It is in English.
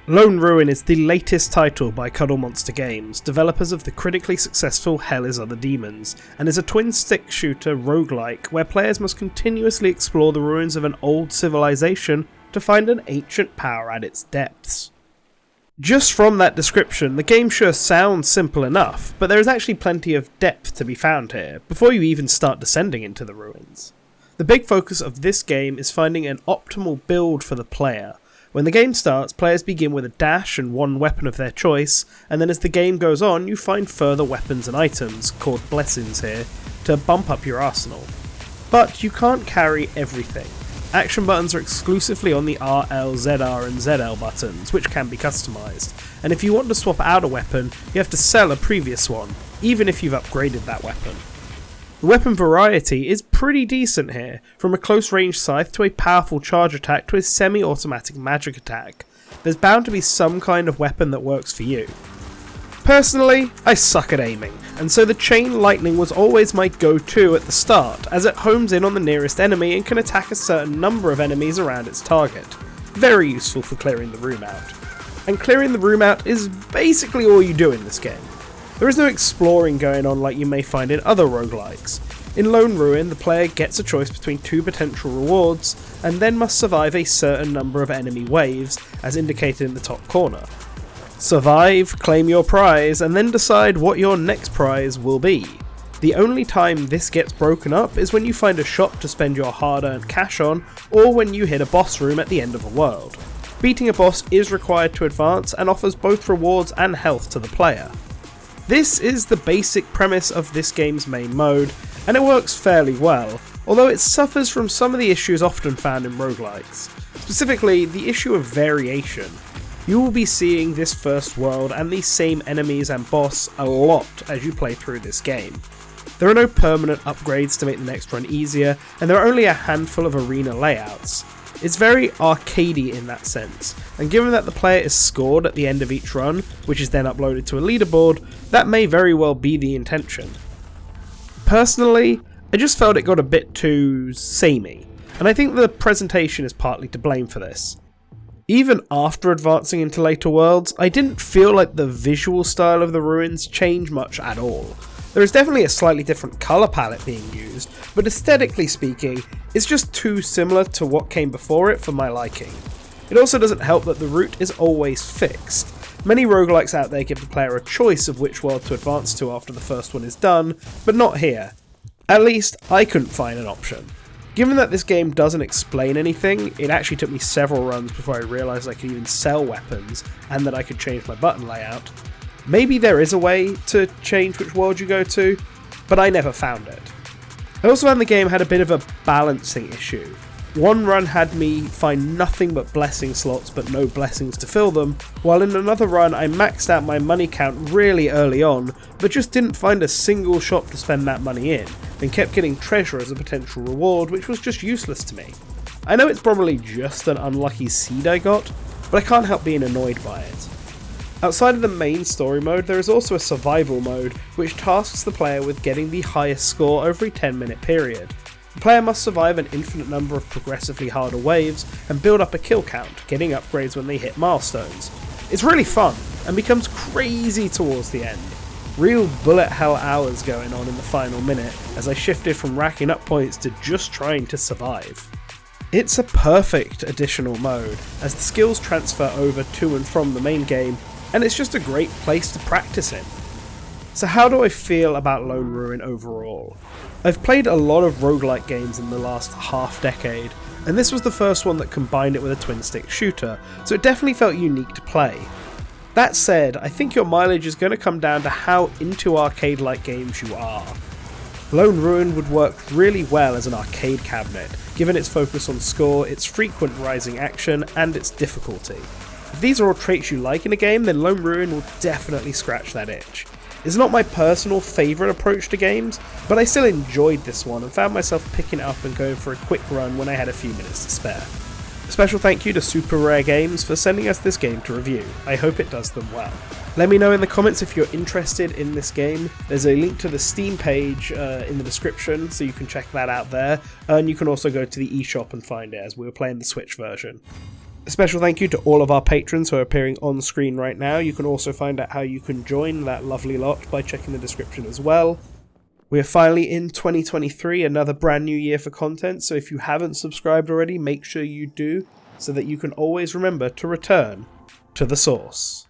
Lone Ruin is the latest title by Cuddle Monster Games, developers of the critically successful Hell is Other Demons, and is a twin-stick shooter roguelike where players must continuously explore the ruins of an old civilization to find an ancient power at its depths. Just from that description, the game sure sounds simple enough, but there is actually plenty of depth to be found here, before you even start descending into the ruins. The big focus of this game is finding an optimal build for the player. When the game starts, players begin with a dash and one weapon of their choice, and then as the game goes on, you find further weapons and items, called blessings here, to bump up your arsenal. But you can't carry everything. Action buttons are exclusively on the RL, ZR and ZL buttons, which can be customised, and if you want to swap out a weapon, you have to sell a previous one, even if you've upgraded that weapon. The weapon variety is pretty decent here, from a close range scythe to a powerful charge attack to a semi-automatic magic attack. There's bound to be some kind of weapon that works for you. Personally, I suck at aiming, and so the chain lightning was always my go-to at the start, as it homes in on the nearest enemy and can attack a certain number of enemies around its target. Very useful for clearing the room out. And clearing the room out is basically all you do in this game. There is no exploring going on like you may find in other roguelikes. In Lone Ruin, the player gets a choice between two potential rewards, and then must survive a certain number of enemy waves, as indicated in the top corner. Survive, claim your prize, and then decide what your next prize will be. The only time this gets broken up is when you find a shop to spend your hard-earned cash on, or when you hit a boss room at the end of a world. Beating a boss is required to advance, and offers both rewards and health to the player. This is the basic premise of this game's main mode, and it works fairly well, although it suffers from some of the issues often found in roguelikes. Specifically, the issue of variation. You will be seeing this first world and these same enemies and boss a lot as you play through this game. There are no permanent upgrades to make the next run easier, and there are only a handful of arena layouts. It's very arcadey in that sense, and given that the player is scored at the end of each run, which is then uploaded to a leaderboard, that may very well be the intention. Personally, I just felt it got a bit too samey, and I think the presentation is partly to blame for this. Even after advancing into later worlds, I didn't feel like the visual style of the ruins changed much at all. There is definitely a slightly different colour palette being used, but aesthetically speaking, it's just too similar to what came before it for my liking. It also doesn't help that the route is always fixed. Many roguelikes out there give the player a choice of which world to advance to after the first one is done, but not here. At least, I couldn't find an option. Given that this game doesn't explain anything, it actually took me several runs before I realised I could even sell weapons, and that I could change my button layout. Maybe there is a way to change which world you go to, but I never found it. I also found the game had a bit of a balancing issue. One run had me find nothing but blessing slots but no blessings to fill them, while in another run I maxed out my money count really early on, but just didn't find a single shop to spend that money in, and kept getting treasure as a potential reward, which was just useless to me. I know it's probably just an unlucky seed I got, but I can't help being annoyed by it. Outside of the main story mode, there is also a survival mode, which tasks the player with getting the highest score over a 10-minute period. The player must survive an infinite number of progressively harder waves and build up a kill count, getting upgrades when they hit milestones. It's really fun, and becomes crazy towards the end. Real bullet hell hours going on in the final minute, as I shifted from racking up points to just trying to survive. It's a perfect additional mode, as the skills transfer over to and from the main game, and it's just a great place to practice in. So how do I feel about Lone Ruin overall? I've played a lot of roguelike games in the last half decade, and this was the first one that combined it with a twin-stick shooter, so it definitely felt unique to play. That said, I think your mileage is going to come down to how into arcade-like games you are. Lone Ruin would work really well as an arcade cabinet, given its focus on score, its frequent rising action, and its difficulty. If these are all traits you like in a game, then Lone Ruin will definitely scratch that itch. It's not my personal favourite approach to games, but I still enjoyed this one and found myself picking it up and going for a quick run when I had a few minutes to spare. A special thank you to Super Rare Games for sending us this game to review. I hope it does them well. Let me know in the comments if you're interested in this game. There's a link to the Steam page in the description, so you can check that out there. And you can also go to the eShop and find it, as we were playing the Switch version. A special thank you to all of our patrons who are appearing on screen right now. You can also find out how you can join that lovely lot by checking the description as well. We are finally in 2023, another brand new year for content, so if you haven't subscribed already, make sure you do, so that you can always remember to return to the source.